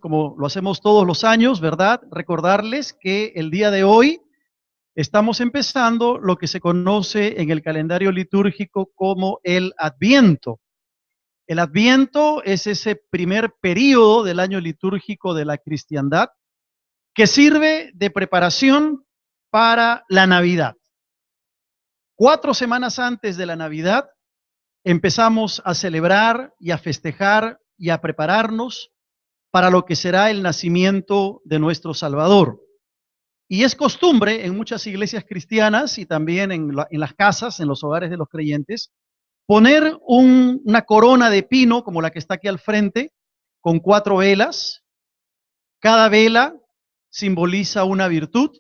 como lo hacemos todos los años, ¿verdad? Recordarles que el día de hoy estamos empezando lo que se conoce en el calendario litúrgico como el Adviento. El Adviento es ese primer período del año litúrgico de la cristiandad que sirve de preparación para la Navidad. 4 semanas antes de la Navidad empezamos a celebrar y a festejar y a prepararnos para lo que será el nacimiento de nuestro Salvador. Y es costumbre en muchas iglesias cristianas y también en las casas, en los hogares de los creyentes, poner una corona de pino como la que está aquí al frente, con 4 velas. Cada vela simboliza una virtud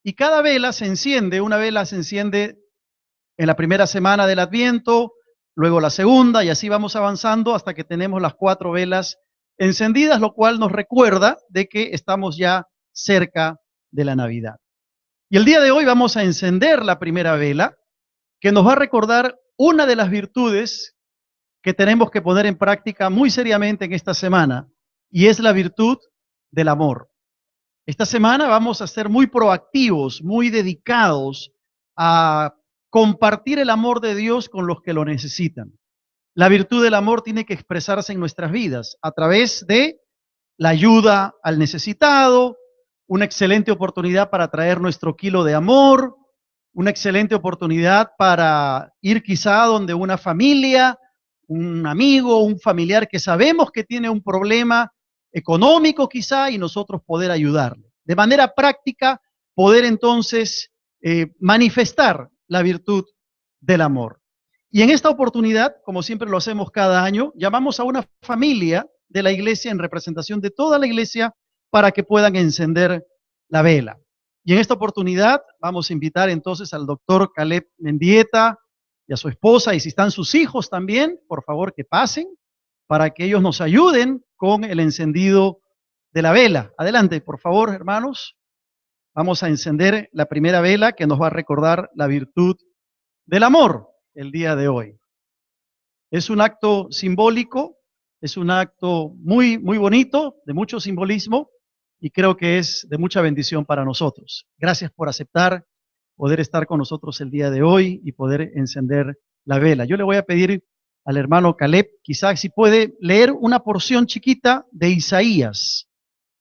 y cada vela se enciende. Una vela se enciende en la primera semana del Adviento, luego la segunda, y así vamos avanzando hasta que tenemos las 4 velas encendidas, lo cual nos recuerda de que estamos ya cerca de la Navidad. Y el día de hoy vamos a encender la primera vela, que nos va a recordar una de las virtudes que tenemos que poner en práctica muy seriamente en esta semana, y es la virtud del amor. Esta semana vamos a ser muy proactivos, muy dedicados a compartir el amor de Dios con los que lo necesitan. La virtud del amor tiene que expresarse en nuestras vidas a través de la ayuda al necesitado, una excelente oportunidad para traer nuestro kilo de amor, una excelente oportunidad para ir quizá donde una familia, un amigo, un familiar que sabemos que tiene un problema económico quizá y nosotros poder ayudarle. De manera práctica, poder entonces manifestar la virtud del amor. Y en esta oportunidad, como siempre lo hacemos cada año, llamamos a una familia de la iglesia en representación de toda la iglesia para que puedan encender la vela. Y en esta oportunidad vamos a invitar entonces al doctor Caleb Mendieta y a su esposa, y si están sus hijos también, por favor que pasen para que ellos nos ayuden con el encendido de la vela. Adelante, por favor, hermanos. Vamos a encender la primera vela que nos va a recordar la virtud del amor el día de hoy. Es un acto simbólico, es un acto muy, muy bonito, de mucho simbolismo, y creo que es de mucha bendición para nosotros. Gracias por aceptar poder estar con nosotros el día de hoy y poder encender la vela. Yo le voy a pedir al hermano Caleb, quizás si puede leer una porción chiquita de Isaías.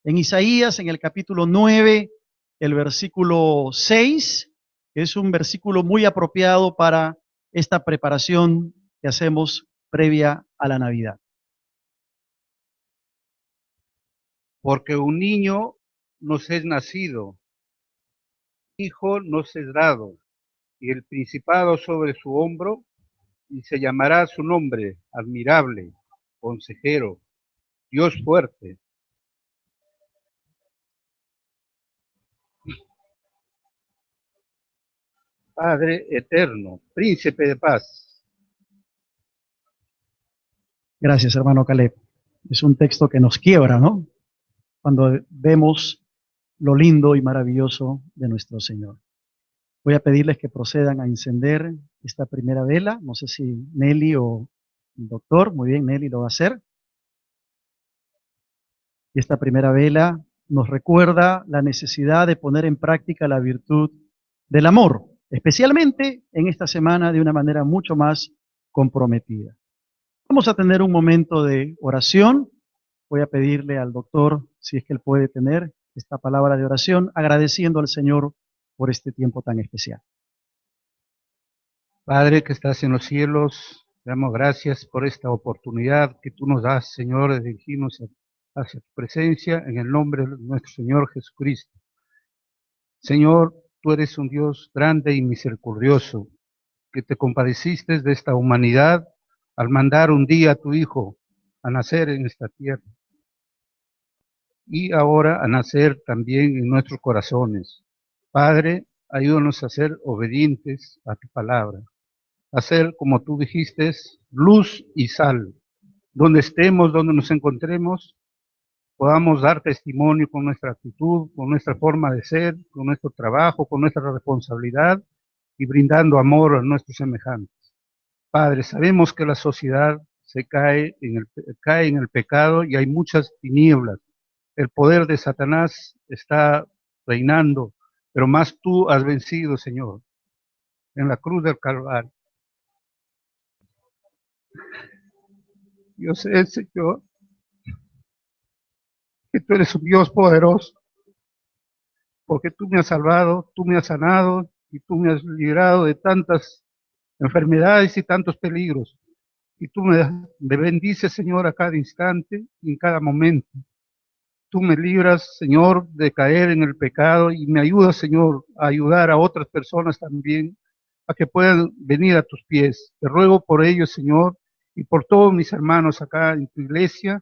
En Isaías, en el capítulo 9, el versículo 6, que es un versículo muy apropiado para esta preparación que hacemos previa a la Navidad. Porque un niño nos es nacido, hijo nos es dado, y el principado sobre su hombro, y se llamará su nombre, admirable, consejero, Dios fuerte. Padre eterno, príncipe de paz. Gracias, hermano Caleb. Es un texto que nos quiebra, ¿no? Cuando vemos lo lindo y maravilloso de nuestro Señor. Voy a pedirles que procedan a encender esta primera vela. No sé si Nelly o el doctor. Muy bien, Nelly lo va a hacer. Y esta primera vela nos recuerda la necesidad de poner en práctica la virtud del amor, especialmente en esta semana de una manera mucho más comprometida. Vamos a tener un momento de oración. Voy a pedirle al doctor si es que él puede tener esta palabra de oración, agradeciendo al Señor por este tiempo tan especial. Padre que estás en los cielos, damos gracias por esta oportunidad que tú nos das, Señor, de dirigirnos hacia tu presencia en el nombre de nuestro Señor Jesucristo. Señor, tú eres un Dios grande y misericordioso, que te compadeciste de esta humanidad al mandar un día a tu Hijo a nacer en esta tierra y ahora a nacer también en nuestros corazones. Padre, ayúdanos a ser obedientes a tu palabra, a ser, como tú dijiste, luz y sal. Donde estemos, donde nos encontremos, podamos dar testimonio con nuestra actitud, con nuestra forma de ser, con nuestro trabajo, con nuestra responsabilidad y brindando amor a nuestros semejantes. Padre, sabemos que la sociedad cae en el pecado y hay muchas tinieblas. El poder de Satanás está reinando, pero más tú has vencido, Señor, en la cruz del Calvario. Yo sé, Señor, que tú eres un Dios poderoso, porque tú me has salvado, tú me has sanado y tú me has librado de tantas enfermedades y tantos peligros. Y tú me bendices, Señor, a cada instante y en cada momento. Tú me libras, Señor, de caer en el pecado y me ayudas, Señor, a ayudar a otras personas también a que puedan venir a tus pies. Te ruego por ellos, Señor, y por todos mis hermanos acá en tu iglesia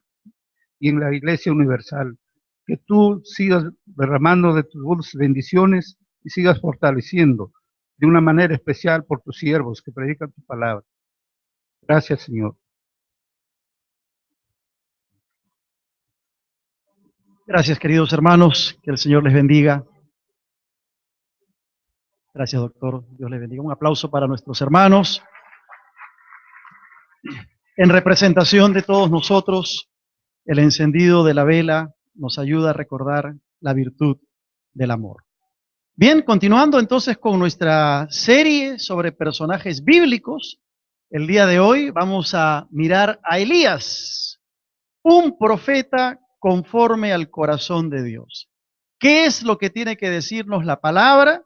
y en la Iglesia Universal. Que tú sigas derramando de tus dulces bendiciones y sigas fortaleciendo de una manera especial por tus siervos que predican tu palabra. Gracias, Señor. Gracias, queridos hermanos. Que el Señor les bendiga. Gracias, doctor. Dios les bendiga. Un aplauso para nuestros hermanos. En representación de todos nosotros, el encendido de la vela nos ayuda a recordar la virtud del amor. Bien, continuando entonces con nuestra serie sobre personajes bíblicos, el día de hoy vamos a mirar a Elías, un profeta conforme al corazón de Dios. ¿Qué es lo que tiene que decirnos la palabra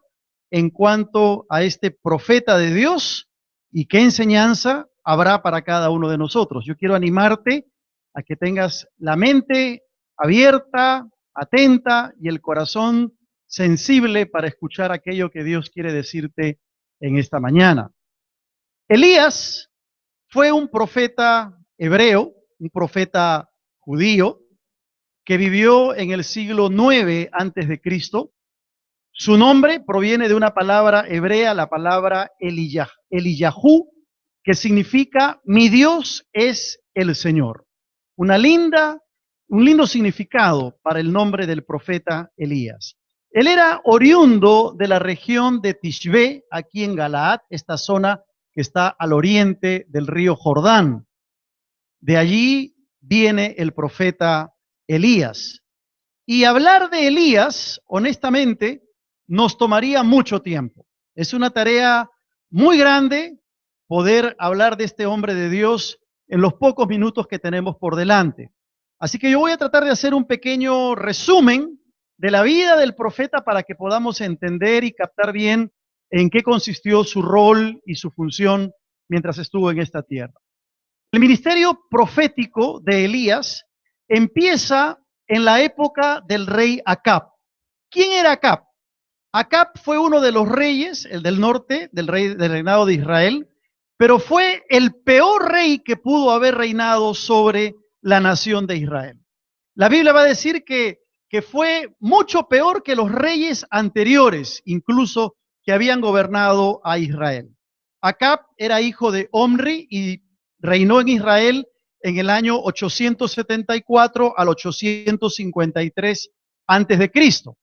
en cuanto a este profeta de Dios y qué enseñanza habrá para cada uno de nosotros? Yo quiero animarte a que tengas la mente abierta, atenta y el corazón sensible para escuchar aquello que Dios quiere decirte en esta mañana. Elías fue un profeta hebreo, un profeta judío, que vivió en el siglo 9 antes de Cristo. Su nombre proviene de una palabra hebrea, la palabra Eliyahu, que significa mi Dios es el Señor. Un lindo significado para el nombre del profeta Elías. Él era oriundo de la región de Tishbe, aquí en Galaad, esta zona que está al oriente del río Jordán. De allí viene el profeta Elías. Y hablar de Elías, honestamente, nos tomaría mucho tiempo. Es una tarea muy grande poder hablar de este hombre de Dios en los pocos minutos que tenemos por delante. Así que yo voy a tratar de hacer un pequeño resumen de la vida del profeta para que podamos entender y captar bien en qué consistió su rol y su función mientras estuvo en esta tierra. El ministerio profético de Elías empieza en la época del rey Acab. ¿Quién era Acab? Acab fue uno de los reyes, el del norte, del reinado de Israel, pero fue el peor rey que pudo haber reinado sobre la nación de Israel. La Biblia va a decir que fue mucho peor que los reyes anteriores, incluso que habían gobernado a Israel. Acab era hijo de Omri y reinó en Israel en el año 874 al 853 antes de Cristo.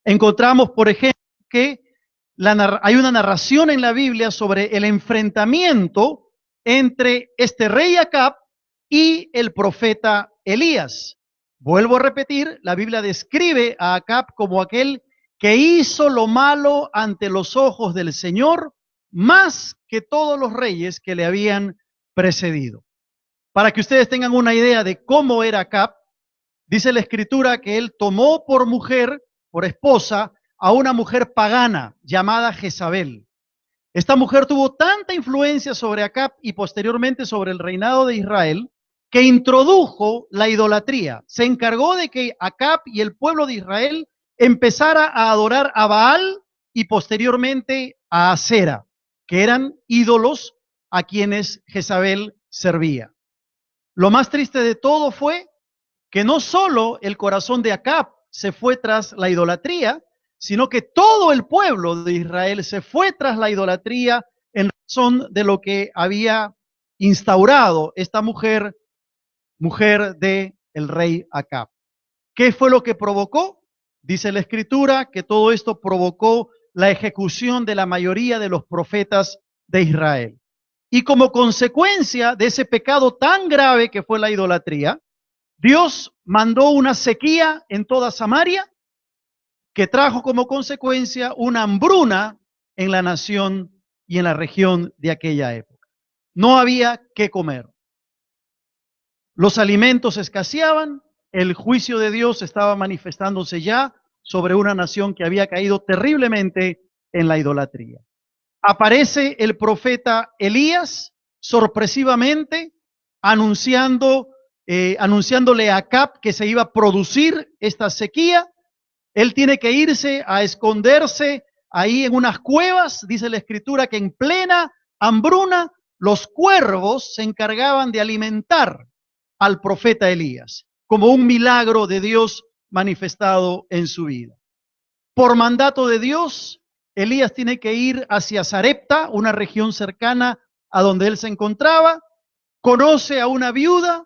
Encontramos, por ejemplo, que hay una narración en la Biblia sobre el enfrentamiento entre este rey Acab y el profeta Elías. Vuelvo a repetir, la Biblia describe a Acab como aquel que hizo lo malo ante los ojos del Señor, más que todos los reyes que le habían precedido. Para que ustedes tengan una idea de cómo era Acab, dice la Escritura que él tomó por mujer, por esposa, a una mujer pagana llamada Jezabel. Esta mujer tuvo tanta influencia sobre Acab y posteriormente sobre el reinado de Israel que introdujo la idolatría. Se encargó de que Acab y el pueblo de Israel empezara a adorar a Baal y posteriormente a Asera, que eran ídolos a quienes Jezabel servía. Lo más triste de todo fue que no solo el corazón de Acab se fue tras la idolatría, sino que todo el pueblo de Israel se fue tras la idolatría en razón de lo que había instaurado esta mujer de el rey Acab. ¿Qué fue lo que provocó? Dice la Escritura que todo esto provocó la ejecución de la mayoría de los profetas de Israel. Y como consecuencia de ese pecado tan grave que fue la idolatría, Dios mandó una sequía en toda Samaria que trajo como consecuencia una hambruna en la nación y en la región de aquella época. No había qué comer. Los alimentos escaseaban, el juicio de Dios estaba manifestándose ya sobre una nación que había caído terriblemente en la idolatría. Aparece el profeta Elías sorpresivamente anunciándole a Acab que se iba a producir esta sequía. Él tiene que irse a esconderse ahí en unas cuevas. Dice la escritura que en plena hambruna los cuervos se encargaban de alimentar al profeta Elías, como un milagro de Dios manifestado en su vida. Por mandato de Dios, Elías tiene que ir hacia Sarepta, una región cercana a donde él se encontraba, conoce a una viuda,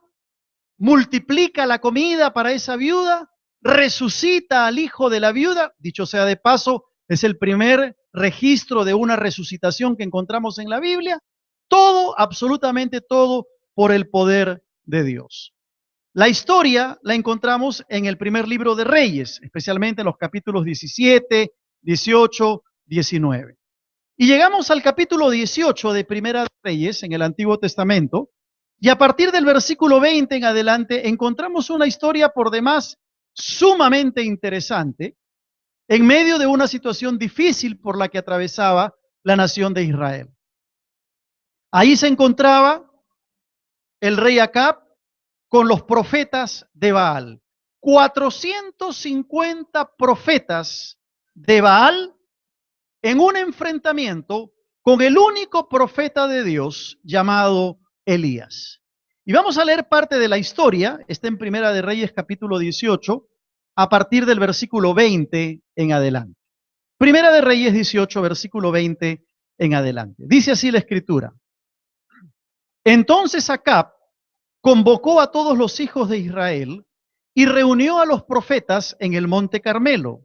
multiplica la comida para esa viuda, resucita al hijo de la viuda. Dicho sea de paso, es el primer registro de una resucitación que encontramos en la Biblia. Todo, absolutamente todo, por el poder de Dios. La historia la encontramos en el primer libro de Reyes, especialmente en los capítulos 17, 18, 19. Y llegamos al capítulo 18 de Primera de Reyes en el Antiguo Testamento, y a partir del versículo 20 en adelante encontramos una historia por demás sumamente interesante en medio de una situación difícil por la que atravesaba la nación de Israel. Ahí se encontraba el rey Acab con los profetas de Baal. 450 profetas de Baal en un enfrentamiento con el único profeta de Dios llamado Elías. Y vamos a leer parte de la historia, está en Primera de Reyes capítulo 18, a partir del versículo 20 en adelante. Primera de Reyes 18, versículo 20 en adelante. Dice así la escritura. Entonces Acab convocó a todos los hijos de Israel y reunió a los profetas en el monte Carmelo.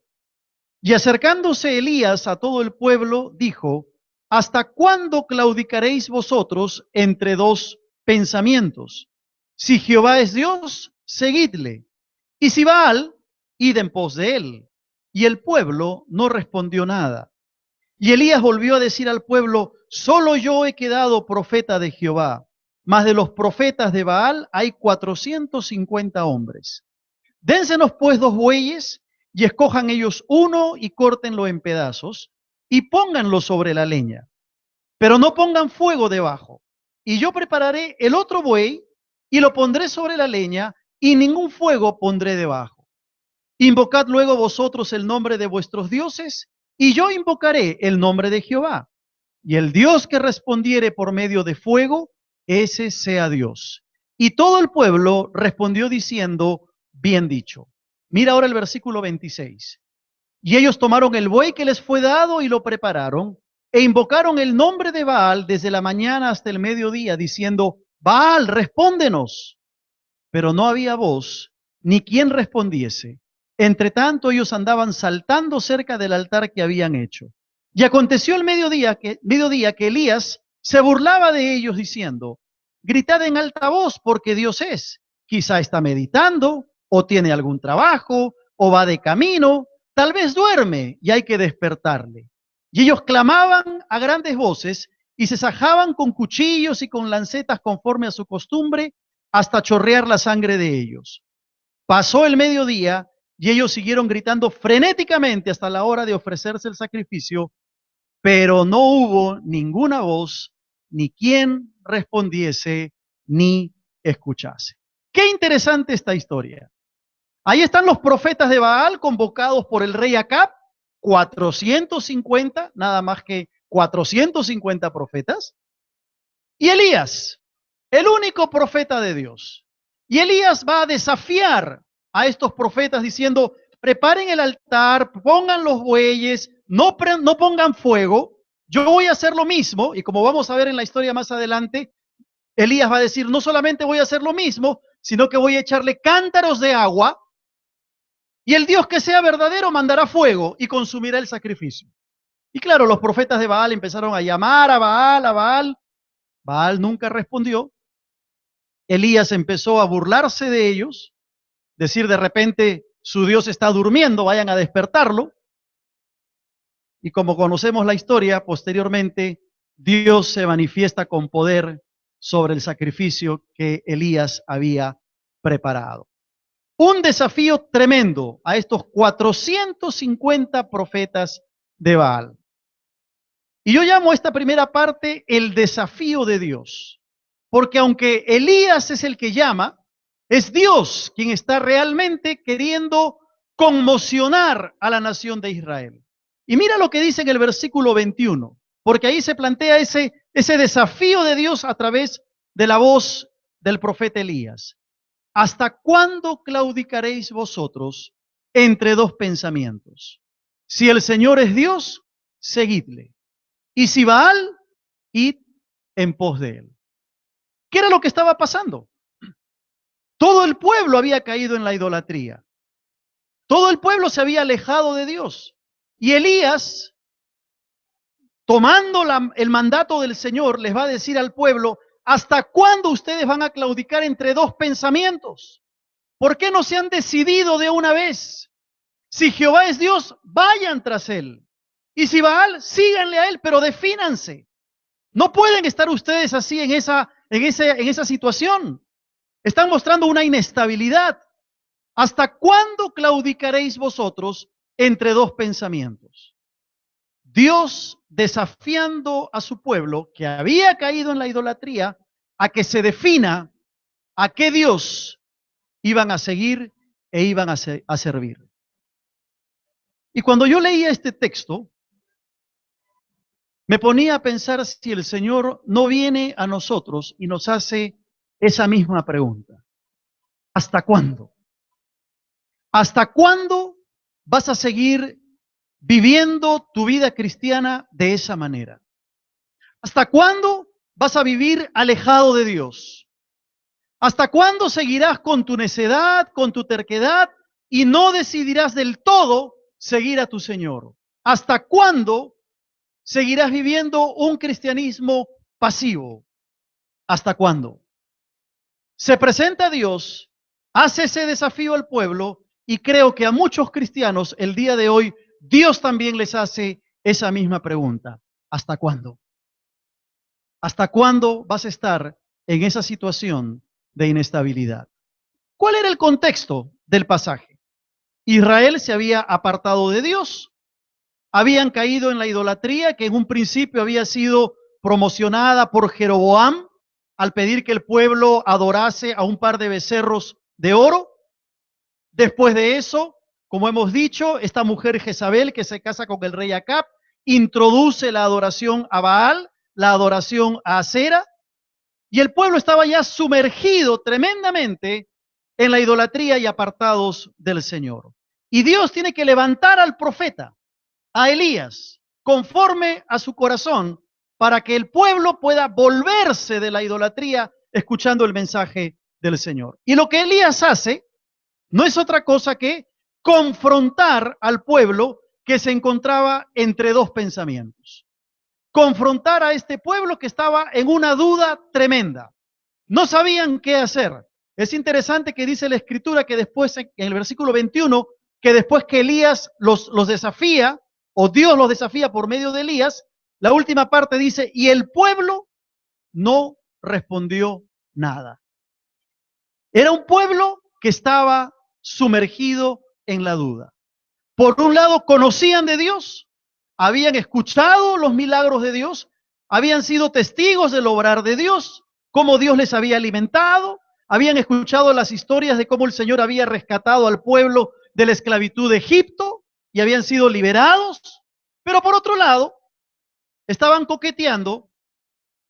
Y acercándose Elías a todo el pueblo, dijo, ¿hasta cuándo claudicaréis vosotros entre dos pensamientos? Si Jehová es Dios, seguidle, y si Baal, id en pos de él. Y el pueblo no respondió nada. Y Elías volvió a decir al pueblo, solo yo he quedado profeta de Jehová, mas de los profetas de Baal hay 450 hombres. Dénsenos pues 2 bueyes, y escojan ellos uno y córtenlo en pedazos, y pónganlo sobre la leña, pero no pongan fuego debajo. Y yo prepararé el otro buey, y lo pondré sobre la leña, y ningún fuego pondré debajo. Invocad luego vosotros el nombre de vuestros dioses, y yo invocaré el nombre de Jehová. Y el Dios que respondiere por medio de fuego, ese sea Dios. Y todo el pueblo respondió diciendo, bien dicho. Mira ahora el versículo 26. Y ellos tomaron el buey que les fue dado y lo prepararon, e invocaron el nombre de Baal desde la mañana hasta el mediodía, diciendo, Baal, respóndenos. Pero no había voz, ni quien respondiese. Entre tanto ellos andaban saltando cerca del altar que habían hecho. Y aconteció el mediodía que Elías se burlaba de ellos diciendo, gritad en alta voz porque Dios es. Quizá está meditando, o tiene algún trabajo, o va de camino, tal vez duerme y hay que despertarle. Y ellos clamaban a grandes voces y se sajaban con cuchillos y con lancetas conforme a su costumbre hasta chorrear la sangre de ellos. Pasó el mediodía y ellos siguieron gritando frenéticamente hasta la hora de ofrecerse el sacrificio, pero no hubo ninguna voz, ni quien respondiese, ni escuchase. Qué interesante esta historia. Ahí están los profetas de Baal convocados por el rey Acab, 450, nada más que 450 profetas, y Elías, el único profeta de Dios. Y Elías va a desafiar a estos profetas diciendo, preparen el altar, pongan los bueyes, no pongan fuego, yo voy a hacer lo mismo, y como vamos a ver en la historia más adelante, Elías va a decir, no solamente voy a hacer lo mismo, sino que voy a echarle cántaros de agua, y el Dios que sea verdadero mandará fuego y consumirá el sacrificio. Y claro, los profetas de Baal empezaron a llamar a Baal, Baal nunca respondió. Elías empezó a burlarse de ellos, decir de repente, su Dios está durmiendo, vayan a despertarlo. Y como conocemos la historia, posteriormente Dios se manifiesta con poder sobre el sacrificio que Elías había preparado. Un desafío tremendo a estos 450 profetas de Baal. Y yo llamo a esta primera parte el desafío de Dios, porque aunque Elías es el que llama, es Dios quien está realmente queriendo conmocionar a la nación de Israel. Y mira lo que dice en el versículo 21, porque ahí se plantea ese desafío de Dios a través de la voz del profeta Elías. ¿Hasta cuándo claudicaréis vosotros entre dos pensamientos? Si el Señor es Dios, seguidle. Y si Baal, id en pos de él. ¿Qué era lo que estaba pasando? Todo el pueblo había caído en la idolatría. Todo el pueblo se había alejado de Dios. Y Elías, tomando el mandato del Señor, les va a decir al pueblo, ¿hasta cuándo ustedes van a claudicar entre dos pensamientos? ¿Por qué no se han decidido de una vez? Si Jehová es Dios, vayan tras él. Y si Baal, síganle a él, pero defínanse. No pueden estar ustedes así en esa situación. Están mostrando una inestabilidad. ¿Hasta cuándo claudicaréis vosotros entre dos pensamientos? Dios desafiando a su pueblo que había caído en la idolatría a que se defina a qué Dios iban a seguir e iban a servir. Y cuando yo leía este texto, me ponía a pensar si el Señor no viene a nosotros y nos hace esa misma pregunta. ¿Hasta cuándo? ¿Hasta cuándo vas a seguir viviendo tu vida cristiana de esa manera? ¿Hasta cuándo vas a vivir alejado de Dios? ¿Hasta cuándo seguirás con tu necedad, con tu terquedad y no decidirás del todo seguir a tu Señor? ¿Hasta cuándo seguirás viviendo un cristianismo pasivo? ¿Hasta cuándo? Se presenta Dios, hace ese desafío al pueblo y creo que a muchos cristianos el día de hoy Dios también les hace esa misma pregunta. ¿Hasta cuándo? ¿Hasta cuándo vas a estar en esa situación de inestabilidad? ¿Cuál era el contexto del pasaje? Israel se había apartado de Dios, habían caído en la idolatría que en un principio había sido promocionada por Jeroboam al pedir que el pueblo adorase a un par de becerros de oro. Después de eso, como hemos dicho, esta mujer Jezabel que se casa con el rey Acab introduce la adoración a Baal, la adoración a Acera, y el pueblo estaba ya sumergido tremendamente en la idolatría y apartados del Señor. Y Dios tiene que levantar al profeta, a Elías, conforme a su corazón, para que el pueblo pueda volverse de la idolatría escuchando el mensaje del Señor. Y lo que Elías hace no es otra cosa que confrontar al pueblo que se encontraba entre dos pensamientos. Confrontar a este pueblo que estaba en una duda tremenda. No sabían qué hacer. Es interesante que dice la Escritura que después, en el versículo 21, que después que Elías los desafía, o Dios los desafía por medio de Elías, la última parte dice, y el pueblo no respondió nada. Era un pueblo que estaba sumergido en la duda. Por un lado, conocían de Dios, habían escuchado los milagros de Dios, habían sido testigos del obrar de Dios, cómo Dios les había alimentado, habían escuchado las historias de cómo el Señor había rescatado al pueblo de la esclavitud de Egipto y habían sido liberados, pero por otro lado, estaban coqueteando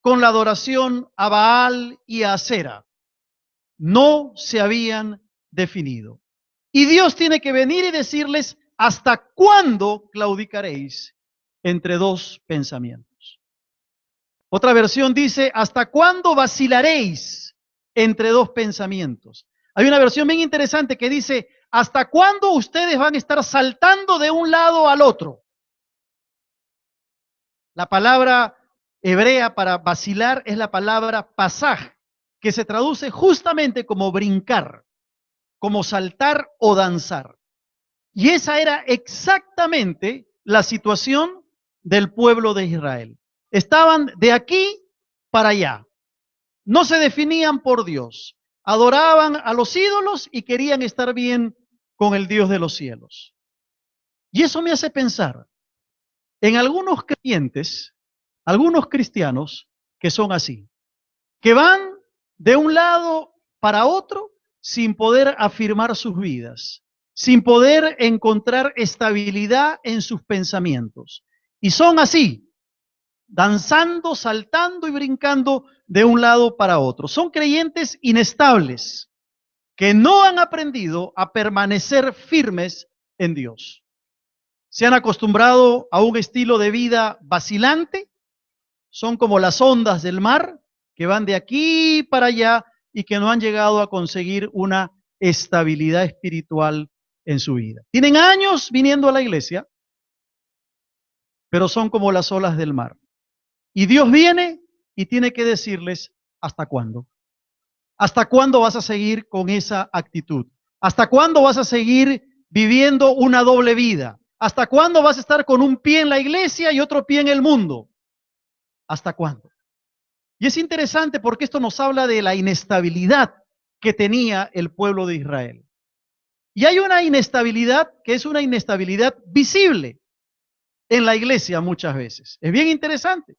con la adoración a Baal y a Acera. No se habían definido. Y Dios tiene que venir y decirles, ¿hasta cuándo claudicaréis entre dos pensamientos? Otra versión dice, ¿hasta cuándo vacilaréis entre dos pensamientos? Hay una versión bien interesante que dice, ¿hasta cuándo ustedes van a estar saltando de un lado al otro? La palabra hebrea para vacilar es la palabra pasaj, que se traduce justamente como brincar, como saltar o danzar. Y esa era exactamente la situación del pueblo de Israel. Estaban de aquí para allá. No se definían por Dios. Adoraban a los ídolos y querían estar bien con el Dios de los cielos. Y eso me hace pensar en algunos creyentes, algunos cristianos que son así, que van de un lado para otro sin poder afirmar sus vidas, sin poder encontrar estabilidad en sus pensamientos. Y son así, danzando, saltando y brincando de un lado para otro. Son creyentes inestables que no han aprendido a permanecer firmes en Dios. Se han acostumbrado a un estilo de vida vacilante, son como las ondas del mar que van de aquí para allá y que no han llegado a conseguir una estabilidad espiritual en su vida. Tienen años viniendo a la iglesia, pero son como las olas del mar. Y Dios viene y tiene que decirles, ¿hasta cuándo? ¿Hasta cuándo vas a seguir con esa actitud? ¿Hasta cuándo vas a seguir viviendo una doble vida? ¿Hasta cuándo vas a estar con un pie en la iglesia y otro pie en el mundo? ¿Hasta cuándo? Y es interesante porque esto nos habla de la inestabilidad que tenía el pueblo de Israel. Y hay una inestabilidad que es una inestabilidad visible en la iglesia muchas veces. Es bien interesante.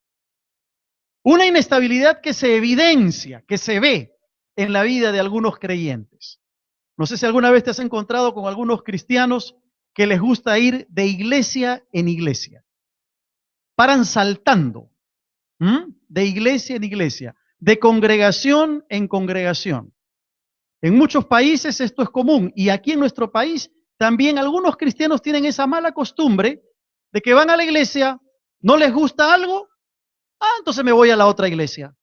Una inestabilidad que se evidencia, que se ve en la vida de algunos creyentes. No sé si alguna vez te has encontrado con algunos cristianos que les gusta ir de iglesia en iglesia. Paran saltando, de iglesia en iglesia, de congregación en congregación. En muchos países esto es común y aquí en nuestro país también algunos cristianos tienen esa mala costumbre de que van a la iglesia, no les gusta algo, entonces me voy a la otra iglesia.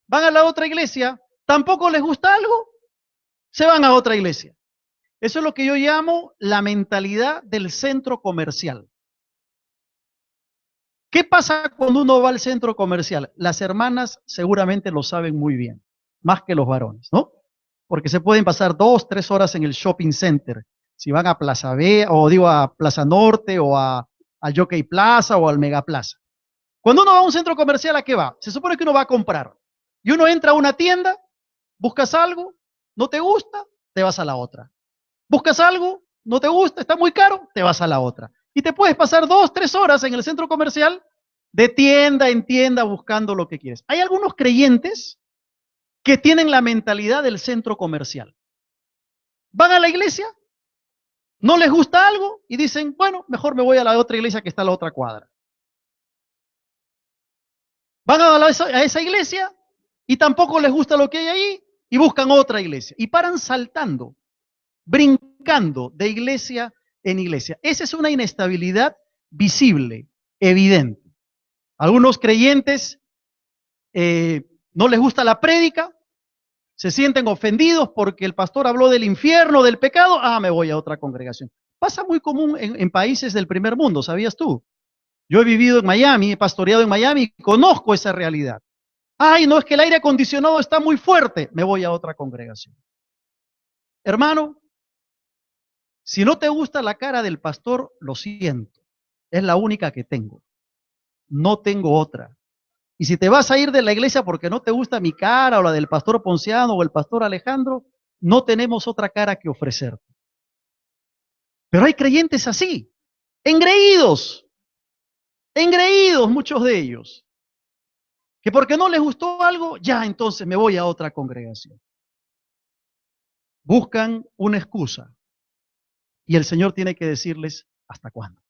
Van a la otra iglesia, tampoco les gusta algo, se van a otra iglesia. Eso es lo que yo llamo la mentalidad del centro comercial. ¿Qué pasa cuando uno va al centro comercial? Las hermanas seguramente lo saben muy bien, más que los varones, ¿no? Porque se pueden pasar 2, 3 horas en el shopping center. Si van a Plaza B, o digo a Plaza Norte, o al Jockey Plaza, o al Mega Plaza. Cuando uno va a un centro comercial, ¿a qué va? Se supone que uno va a comprar. Y uno entra a una tienda, buscas algo, no te gusta, te vas a la otra. Buscas algo, no te gusta, está muy caro, te vas a la otra. Y te puedes pasar 2, 3 horas en el centro comercial de tienda en tienda buscando lo que quieres. Hay algunos creyentes que tienen la mentalidad del centro comercial. Van a la iglesia, no les gusta algo y dicen, bueno, mejor me voy a la otra iglesia que está a la otra cuadra. Van a esa iglesia y tampoco les gusta lo que hay ahí y buscan otra iglesia. Y paran saltando, brincando de iglesia en iglesia. Esa es una inestabilidad visible, evidente. Algunos creyentes no les gusta la prédica, se sienten ofendidos porque el pastor habló del infierno, del pecado, me voy a otra congregación. Pasa muy común en países del primer mundo, ¿sabías tú? Yo he vivido en Miami, he pastoreado en Miami y conozco esa realidad. No, es que el aire acondicionado está muy fuerte, me voy a otra congregación. Hermano, si no te gusta la cara del pastor, lo siento, es la única que tengo. No tengo otra. Y si te vas a ir de la iglesia porque no te gusta mi cara o la del pastor Ponciano o el pastor Alejandro, no tenemos otra cara que ofrecerte. Pero hay creyentes así, engreídos muchos de ellos, que porque no les gustó algo, ya entonces me voy a otra congregación. Buscan una excusa y el Señor tiene que decirles, ¿hasta cuándo?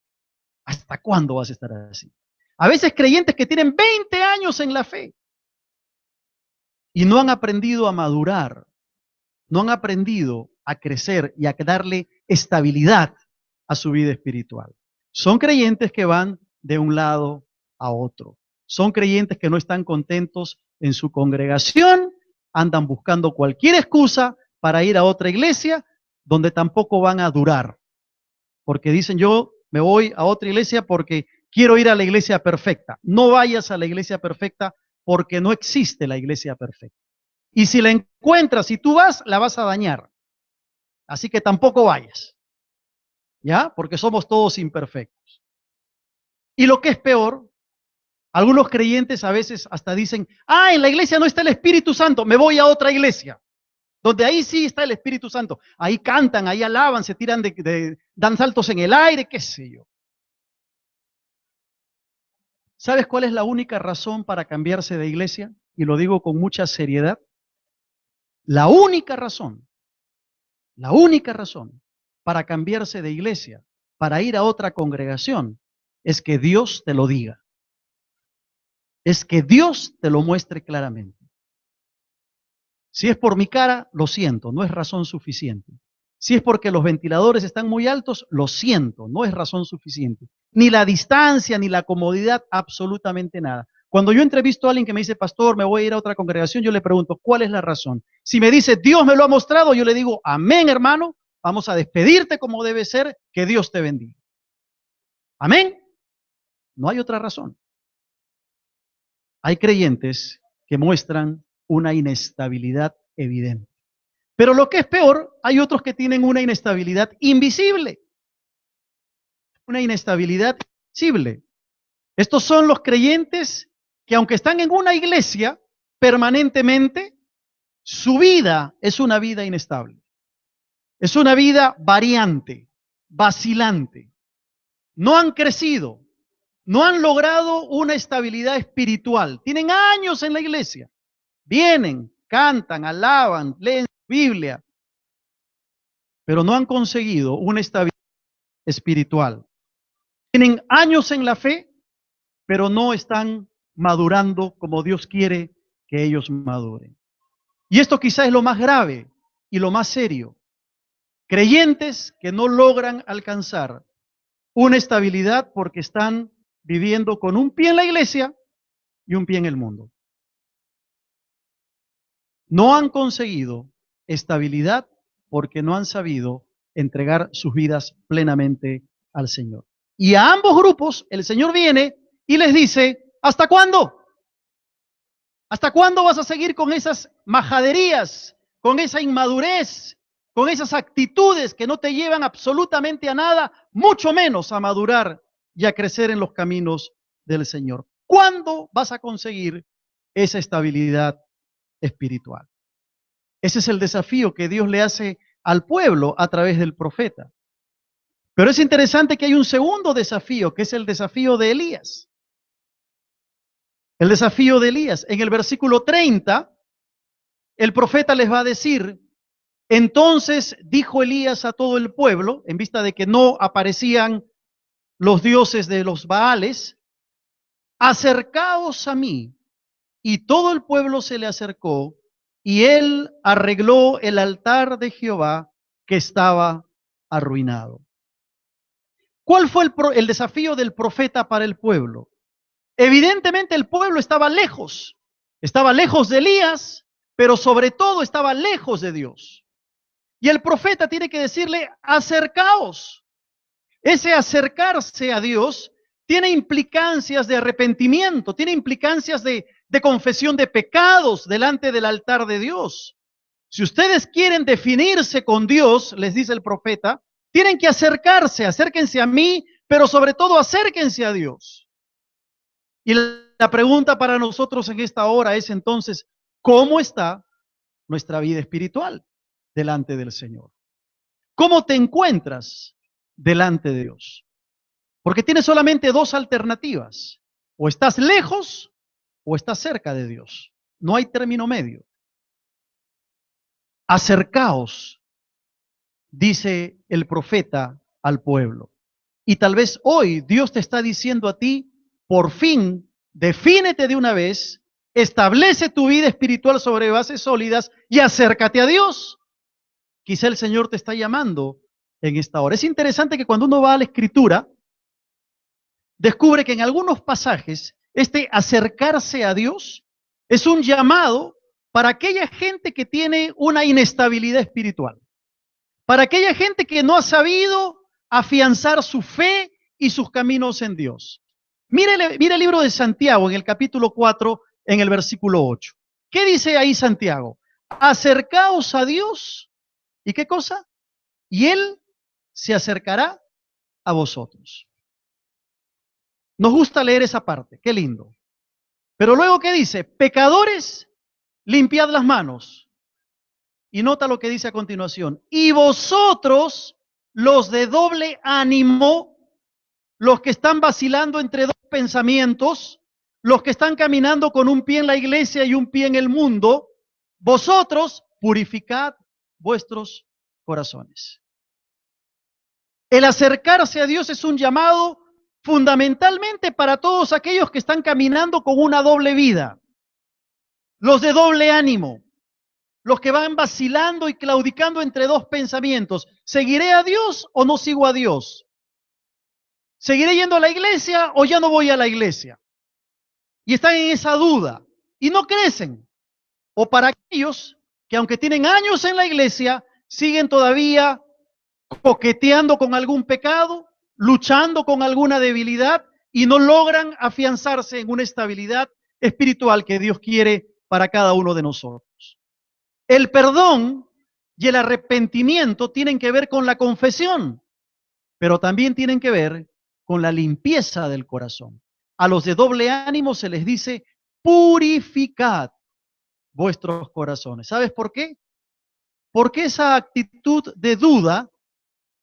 ¿Hasta cuándo vas a estar así? A veces creyentes que tienen 20 años en la fe y no han aprendido a madurar, no han aprendido a crecer y a darle estabilidad a su vida espiritual. Son creyentes que van de un lado a otro. Son creyentes que no están contentos en su congregación, andan buscando cualquier excusa para ir a otra iglesia donde tampoco van a durar. Porque dicen, yo me voy a otra iglesia porque quiero ir a la iglesia perfecta. No vayas a la iglesia perfecta porque no existe la iglesia perfecta. Y si la encuentras y tú vas, la vas a dañar. Así que tampoco vayas, ¿ya? Porque somos todos imperfectos. Y lo que es peor, algunos creyentes a veces hasta dicen, en la iglesia no está el Espíritu Santo, me voy a otra iglesia, donde ahí sí está el Espíritu Santo. Ahí cantan, ahí alaban, se tiran dan saltos en el aire, qué sé yo. ¿Sabes cuál es la única razón para cambiarse de iglesia? Y lo digo con mucha seriedad. La única razón para cambiarse de iglesia, para ir a otra congregación, es que Dios te lo diga. Es que Dios te lo muestre claramente. Si es por mi cara, lo siento, no es razón suficiente. Si es porque los ventiladores están muy altos, lo siento, no es razón suficiente. Ni la distancia, ni la comodidad, absolutamente nada. Cuando yo entrevisto a alguien que me dice, pastor, me voy a ir a otra congregación, yo le pregunto, ¿cuál es la razón? Si me dice, Dios me lo ha mostrado, yo le digo, amén, hermano, vamos a despedirte como debe ser, que Dios te bendiga. Amén. No hay otra razón. Hay creyentes que muestran una inestabilidad evidente. Pero lo que es peor, hay otros que tienen una inestabilidad invisible. Una inestabilidad invisible. Estos son los creyentes que aunque están en una iglesia permanentemente, su vida es una vida inestable. Es una vida variante, vacilante. No han crecido, no han logrado una estabilidad espiritual. Tienen años en la iglesia. Vienen, cantan, alaban, leen Biblia, pero no han conseguido una estabilidad espiritual. Tienen años en la fe, pero no están madurando como Dios quiere que ellos maduren. Y esto quizás es lo más grave y lo más serio. Creyentes que no logran alcanzar una estabilidad porque están viviendo con un pie en la iglesia y un pie en el mundo. No han conseguido estabilidad porque no han sabido entregar sus vidas plenamente al Señor. Y a ambos grupos el Señor viene y les dice, ¿hasta cuándo? ¿Hasta cuándo vas a seguir con esas majaderías, con esa inmadurez, con esas actitudes que no te llevan absolutamente a nada, mucho menos a madurar y a crecer en los caminos del Señor? ¿Cuándo vas a conseguir esa estabilidad espiritual? Ese es el desafío que Dios le hace al pueblo a través del profeta. Pero es interesante que hay un segundo desafío, que es el desafío de Elías. El desafío de Elías. En el versículo 30, el profeta les va a decir, entonces dijo Elías a todo el pueblo, en vista de que no aparecían los dioses de los Baales, acercaos a mí. Y todo el pueblo se le acercó, y él arregló el altar de Jehová que estaba arruinado. ¿Cuál fue el desafío del profeta para el pueblo? Evidentemente el pueblo estaba lejos de Elías, pero sobre todo estaba lejos de Dios. Y el profeta tiene que decirle, acercaos. Ese acercarse a Dios tiene implicancias de arrepentimiento, tiene implicancias de confesión de pecados delante del altar de Dios. Si ustedes quieren definirse con Dios, les dice el profeta, tienen que acérquense a mí, pero sobre todo acérquense a Dios. Y la pregunta para nosotros en esta hora es entonces, ¿cómo está nuestra vida espiritual delante del Señor? ¿Cómo te encuentras delante de Dios? Porque tienes solamente dos alternativas. O estás lejos o estás cerca de Dios. No hay término medio. Acercaos, dice el profeta al pueblo. Y tal vez hoy Dios te está diciendo a ti, por fin, defínete de una vez, establece tu vida espiritual sobre bases sólidas y acércate a Dios. Quizá el Señor te está llamando en esta hora. Es interesante que cuando uno va a la Escritura, descubre que en algunos pasajes este acercarse a Dios es un llamado para aquella gente que tiene una inestabilidad espiritual, para aquella gente que no ha sabido afianzar su fe y sus caminos en Dios. Mire el libro de Santiago en el capítulo 4, en el versículo 8. ¿Qué dice ahí Santiago? Acercaos a Dios. ¿Y qué cosa? Y Él se acercará a vosotros. Nos gusta leer esa parte, qué lindo. Pero luego, ¿qué dice? Pecadores, limpiad las manos. Y nota lo que dice a continuación. Y vosotros, los de doble ánimo, los que están vacilando entre dos pensamientos, los que están caminando con un pie en la iglesia y un pie en el mundo, vosotros purificad vuestros corazones. El acercarse a Dios es un llamado fundamentalmente para todos aquellos que están caminando con una doble vida, los de doble ánimo, los que van vacilando y claudicando entre dos pensamientos. ¿Seguiré a Dios o no sigo a Dios? ¿Seguiré yendo a la iglesia o ya no voy a la iglesia? Y están en esa duda y no crecen. O para aquellos que aunque tienen años en la iglesia, siguen todavía coqueteando con algún pecado, luchando con alguna debilidad y no logran afianzarse en una estabilidad espiritual que Dios quiere para cada uno de nosotros. El perdón y el arrepentimiento tienen que ver con la confesión, pero también tienen que ver con la limpieza del corazón. A los de doble ánimo se les dice, purificad vuestros corazones. ¿Sabes por qué? Porque esa actitud de duda,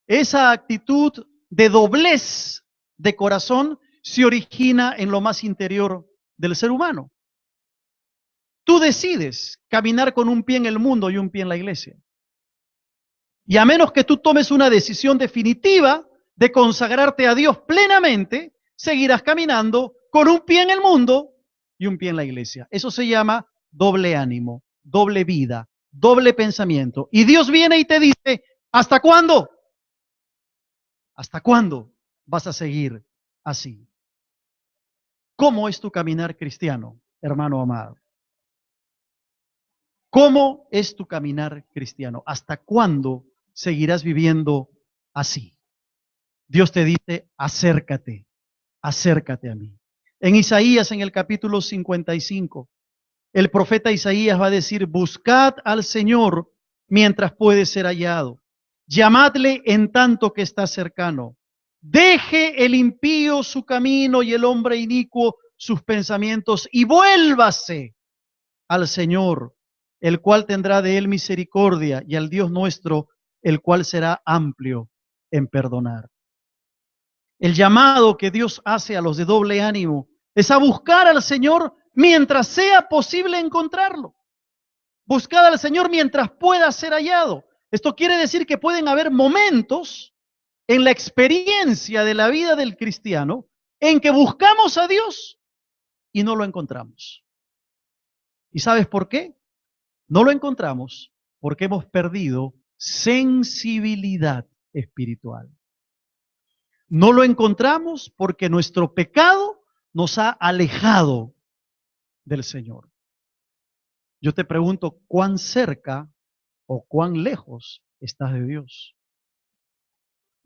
esa actitud de doblez de corazón se origina en lo más interior del ser humano. Tú decides caminar con un pie en el mundo y un pie en la iglesia. Y a menos que tú tomes una decisión definitiva de consagrarte a Dios plenamente, seguirás caminando con un pie en el mundo y un pie en la iglesia. Eso se llama doble ánimo, doble vida, doble pensamiento. Y Dios viene y te dice, ¿hasta cuándo? ¿Hasta cuándo vas a seguir así? ¿Cómo es tu caminar cristiano, hermano amado? ¿Cómo es tu caminar cristiano? ¿Hasta cuándo seguirás viviendo así? Dios te dice, acércate, acércate a mí. En Isaías, en el capítulo 55, el profeta Isaías va a decir, buscad al Señor mientras puede ser hallado. Llamadle en tanto que está cercano. Deje el impío su camino y el hombre inicuo sus pensamientos y vuélvase al Señor, el cual tendrá de él misericordia, y al Dios nuestro, el cual será amplio en perdonar. El llamado que Dios hace a los de doble ánimo es a buscar al Señor mientras sea posible encontrarlo. Buscar al Señor mientras pueda ser hallado. Esto quiere decir que pueden haber momentos en la experiencia de la vida del cristiano en que buscamos a Dios y no lo encontramos. ¿Y sabes por qué? No lo encontramos porque hemos perdido sensibilidad espiritual. No lo encontramos porque nuestro pecado nos ha alejado del Señor. Yo te pregunto, ¿cuán cerca o cuán lejos estás de Dios?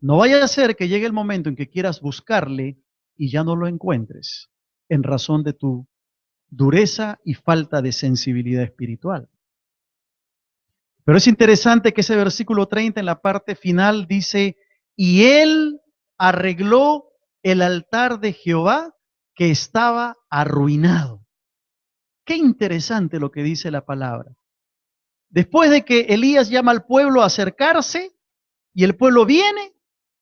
No vaya a ser que llegue el momento en que quieras buscarle y ya no lo encuentres en razón de tu dureza y falta de sensibilidad espiritual. Pero es interesante que ese versículo 30 en la parte final dice, y él arregló el altar de Jehová que estaba arruinado. Qué interesante lo que dice la palabra. Después de que Elías llama al pueblo a acercarse y el pueblo viene,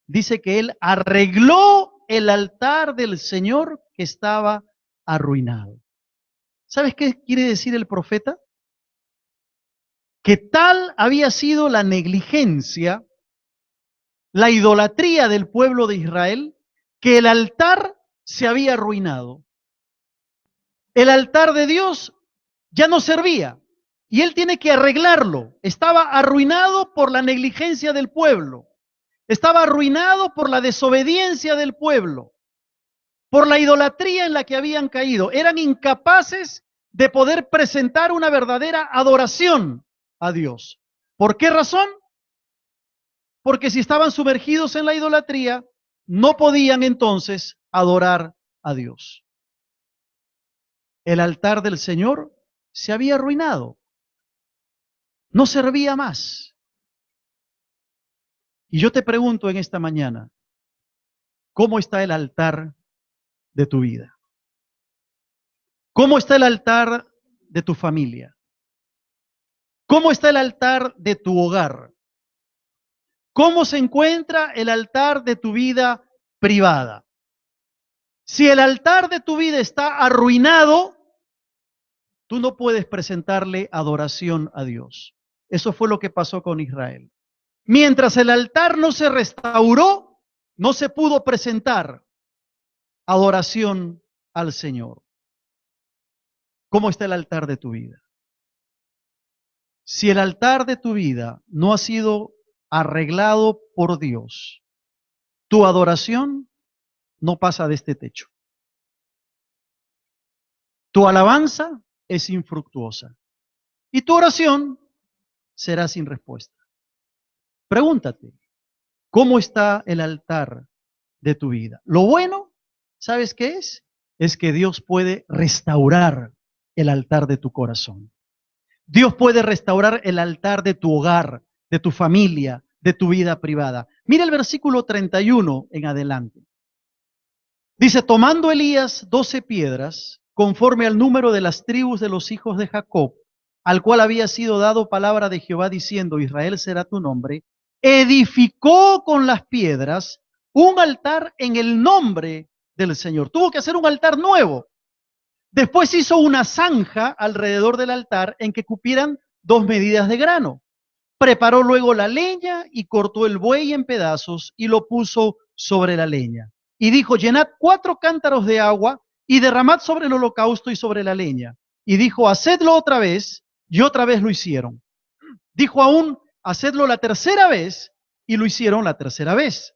dice que él arregló el altar del Señor que estaba arruinado. ¿Sabes qué quiere decir el profeta? Que tal había sido la negligencia, la idolatría del pueblo de Israel, que el altar se había arruinado. El altar de Dios ya no servía y él tiene que arreglarlo. Estaba arruinado por la negligencia del pueblo. Estaba arruinado por la desobediencia del pueblo, por la idolatría en la que habían caído. Eran incapaces de poder presentar una verdadera adoración a Dios. ¿Por qué razón? Porque si estaban sumergidos en la idolatría, no podían entonces adorar a Dios. El altar del Señor se había arruinado, no servía más. Y yo te pregunto en esta mañana, ¿cómo está el altar de tu vida? ¿Cómo está el altar de tu familia? ¿Cómo está el altar de tu hogar? ¿Cómo se encuentra el altar de tu vida privada? Si el altar de tu vida está arruinado, tú no puedes presentarle adoración a Dios. Eso fue lo que pasó con Israel. Mientras el altar no se restauró, no se pudo presentar adoración al Señor. ¿Cómo está el altar de tu vida? Si el altar de tu vida no ha sido arreglado por Dios, tu adoración no pasa de este techo. Tu alabanza es infructuosa y tu oración será sin respuesta. Pregúntate, ¿cómo está el altar de tu vida? Lo bueno, ¿sabes qué es? Es que Dios puede restaurar el altar de tu corazón. Dios puede restaurar el altar de tu hogar, de tu familia, de tu vida privada. Mira el versículo 31 en adelante. Dice, tomando Elías 12 piedras, conforme al número de las tribus de los hijos de Jacob, al cual había sido dado palabra de Jehová diciendo, Israel será tu nombre, edificó con las piedras un altar en el nombre del Señor. Tuvo que hacer un altar nuevo. Después hizo una zanja alrededor del altar en que cupieran 2 medidas de grano. Preparó luego la leña y cortó el buey en pedazos y lo puso sobre la leña. Y dijo, llenad 4 cántaros de agua y derramad sobre el holocausto y sobre la leña. Y dijo, hacedlo otra vez, y otra vez lo hicieron. Dijo aún, hacedlo la tercera vez, y lo hicieron la tercera vez.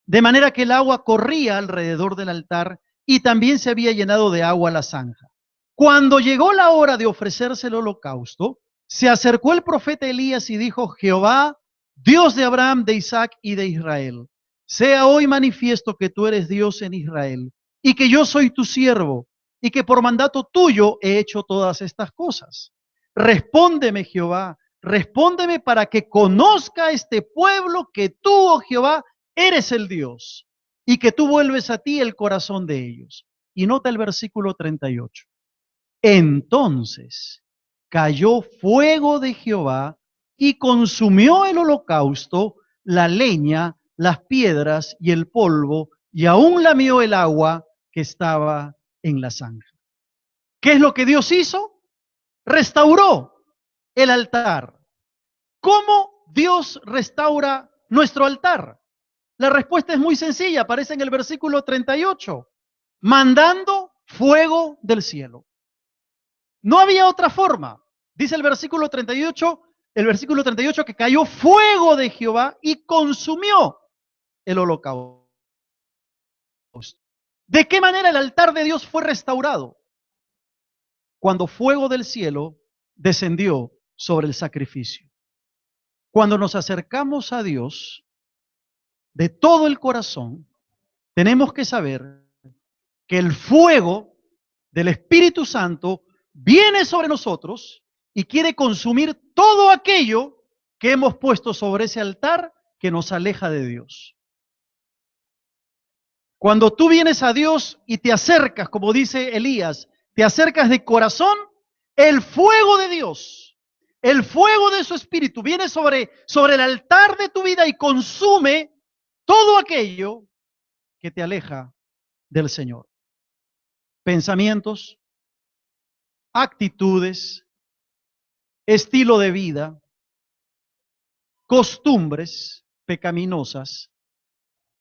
De manera que el agua corría alrededor del altar y también se había llenado de agua la zanja. Cuando llegó la hora de ofrecerse el holocausto, se acercó el profeta Elías y dijo, Jehová, Dios de Abraham, de Isaac y de Israel, sea hoy manifiesto que tú eres Dios en Israel y que yo soy tu siervo y que por mandato tuyo he hecho todas estas cosas. Respóndeme, Jehová, respóndeme para que conozca este pueblo que tú, oh Jehová, eres el Dios y que tú vuelves a ti el corazón de ellos. Y nota el versículo 38. Entonces cayó fuego de Jehová y consumió el holocausto, la leña, las piedras y el polvo, y aún lamió el agua que estaba en la zanja. ¿Qué es lo que Dios hizo? Restauró el altar. ¿Cómo Dios restaura nuestro altar? La respuesta es muy sencilla, aparece en el versículo 38, mandando fuego del cielo. No había otra forma. Dice el versículo 38, que cayó fuego de Jehová y consumió el holocausto. ¿De qué manera el altar de Dios fue restaurado? Cuando fuego del cielo descendió sobre el sacrificio. Cuando nos acercamos a Dios de todo el corazón, tenemos que saber que el fuego del Espíritu Santo viene sobre nosotros y quiere consumir todo aquello que hemos puesto sobre ese altar que nos aleja de Dios. Cuando tú vienes a Dios y te acercas, como dice Elías, te acercas de corazón, el fuego de Dios, el fuego de su Espíritu viene sobre el altar de tu vida y consume todo aquello que te aleja del Señor. Pensamientos, actitudes, estilo de vida, costumbres pecaminosas,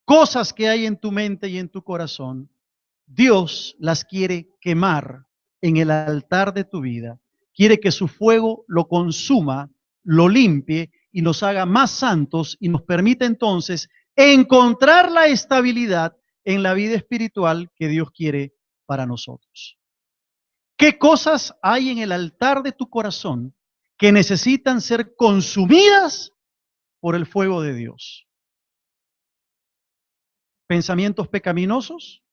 cosas que hay en tu mente y en tu corazón, Dios las quiere quemar en el altar de tu vida. Quiere que su fuego lo consuma, lo limpie y nos haga más santos y nos permita entonces encontrar la estabilidad en la vida espiritual que Dios quiere para nosotros. ¿Qué cosas hay en el altar de tu corazón que necesitan ser consumidas por el fuego de Dios? Pensamientos pecaminosos,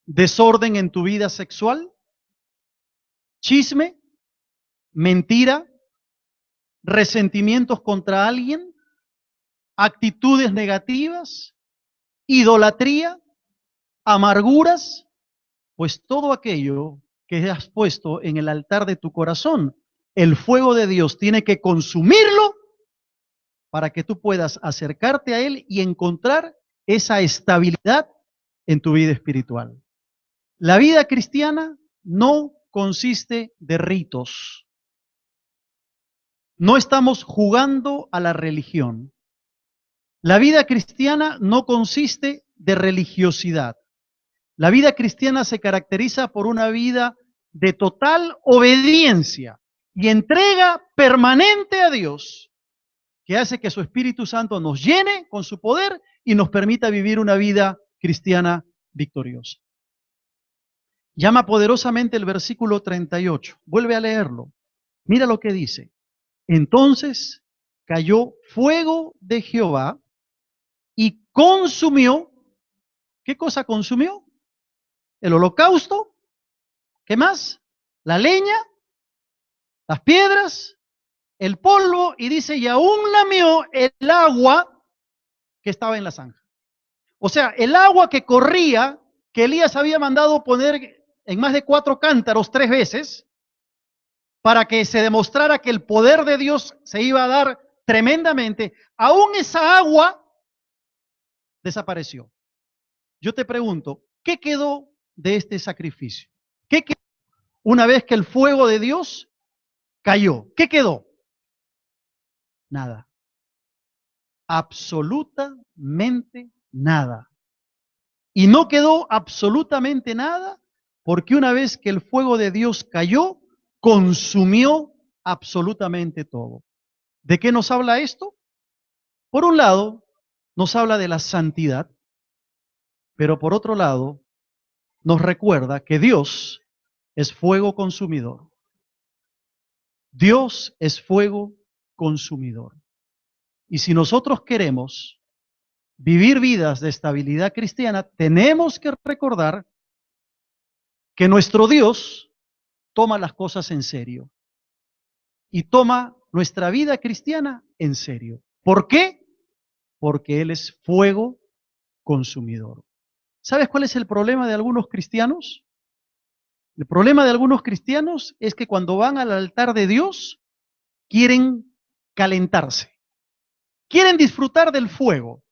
desorden en tu vida sexual, chisme, mentira, resentimientos contra alguien, actitudes negativas, idolatría, amarguras, pues todo aquello que has puesto en el altar de tu corazón, el fuego de Dios tiene que consumirlo para que tú puedas acercarte a Él y encontrar esa estabilidad en tu vida espiritual. La vida cristiana no consiste de ritos. No estamos jugando a la religión. La vida cristiana no consiste de religiosidad. La vida cristiana se caracteriza por una vida de total obediencia y entrega permanente a Dios, que hace que su Espíritu Santo nos llene con su poder y nos permita vivir una vida cristiana victoriosa. Llama poderosamente el versículo 38. Vuelve a leerlo. Mira lo que dice. Entonces cayó fuego de Jehová y consumió. ¿Qué cosa consumió? El holocausto. ¿Qué más? La leña, las piedras, el polvo, y dice, y aún lamió el agua que estaba en la zanja. O sea, el agua que corría, que Elías había mandado poner en más de 4 cántaros 3 veces, para que se demostrara que el poder de Dios se iba a dar tremendamente, aún esa agua desapareció. Yo te pregunto, ¿qué quedó de este sacrificio? ¿Qué quedó una vez que el fuego de Dios cayó? ¿Qué quedó? Nada. Absolutamente nada. Y no quedó absolutamente nada porque una vez que el fuego de Dios cayó, consumió absolutamente todo. ¿De qué nos habla esto? Por un lado, nos habla de la santidad, pero por otro lado, nos recuerda que Dios es fuego consumidor. Dios es fuego consumidor. Y si nosotros queremos vivir vidas de estabilidad cristiana, tenemos que recordar que nuestro Dios toma las cosas en serio y toma nuestra vida cristiana en serio. ¿Por qué? Porque Él es fuego consumidor. ¿Sabes cuál es el problema de algunos cristianos? El problema de algunos cristianos es que cuando van al altar de Dios, quieren calentarse, quieren disfrutar del fuego,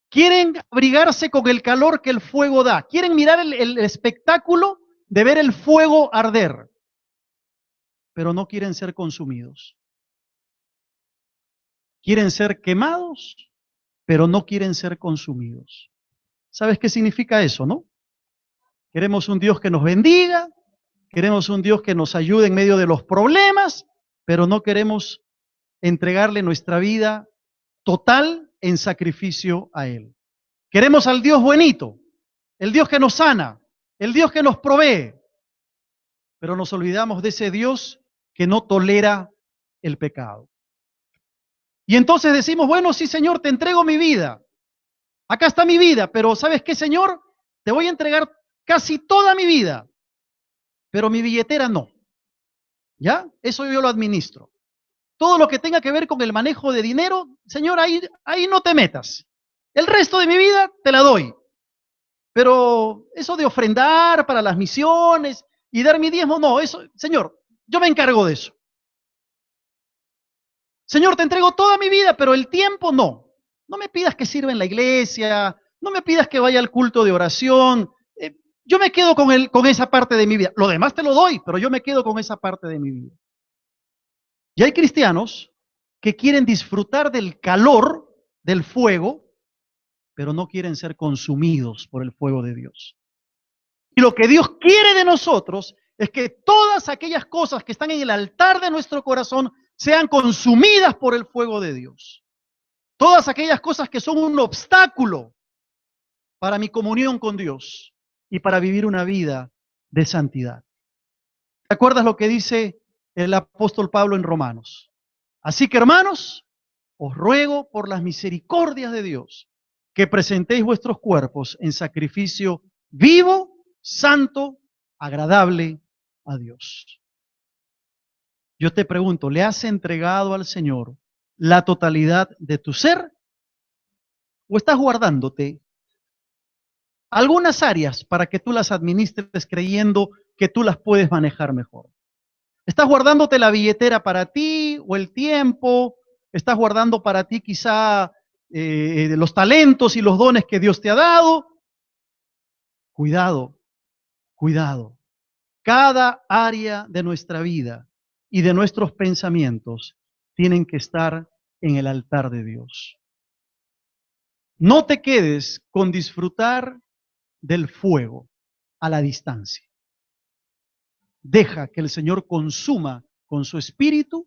quieren abrigarse con el calor que el fuego da, quieren mirar el espectáculo de ver el fuego arder, pero no quieren ser consumidos. Quieren ser quemados, pero no quieren ser consumidos. ¿Sabes qué significa eso, no? Queremos un Dios que nos bendiga, queremos un Dios que nos ayude en medio de los problemas, pero no queremos entregarle nuestra vida total en sacrificio a Él. Queremos al Dios buenito, el Dios que nos sana, el Dios que nos provee, pero nos olvidamos de ese Dios que no tolera el pecado. Y entonces decimos, bueno, sí, Señor, te entrego mi vida. Acá está mi vida, pero ¿sabes qué, Señor? Te voy a entregar casi toda mi vida, pero mi billetera no. ¿Ya? Eso yo lo administro. Todo lo que tenga que ver con el manejo de dinero, Señor, ahí no te metas. El resto de mi vida te la doy. Pero eso de ofrendar para las misiones y dar mi diezmo, no, eso, Señor, yo me encargo de eso. Señor, te entrego toda mi vida, pero el tiempo no. No me pidas que sirva en la iglesia, no me pidas que vaya al culto de oración. Yo me quedo con esa parte de mi vida. Lo demás te lo doy, pero yo me quedo con esa parte de mi vida. Y hay cristianos que quieren disfrutar del calor del fuego, pero no quieren ser consumidos por el fuego de Dios. Y lo que Dios quiere de nosotros es que todas aquellas cosas que están en el altar de nuestro corazón sean consumidas por el fuego de Dios. Todas aquellas cosas que son un obstáculo para mi comunión con Dios y para vivir una vida de santidad. ¿Te acuerdas lo que dice el apóstol Pablo en Romanos? Así que, hermanos, os ruego por las misericordias de Dios que presentéis vuestros cuerpos en sacrificio vivo, santo, agradable a Dios. Yo te pregunto, ¿le has entregado al Señor la totalidad de tu ser o estás guardándote algunas áreas para que tú las administres creyendo que tú las puedes manejar mejor? ¿Estás guardándote la billetera para ti o el tiempo? ¿Estás guardando para ti quizá los talentos y los dones que Dios te ha dado? Cuidado, cuidado. Cada área de nuestra vida y de nuestros pensamientos tienen que estar en el altar de Dios. No te quedes con disfrutar del fuego a la distancia. Deja que el Señor consuma con su espíritu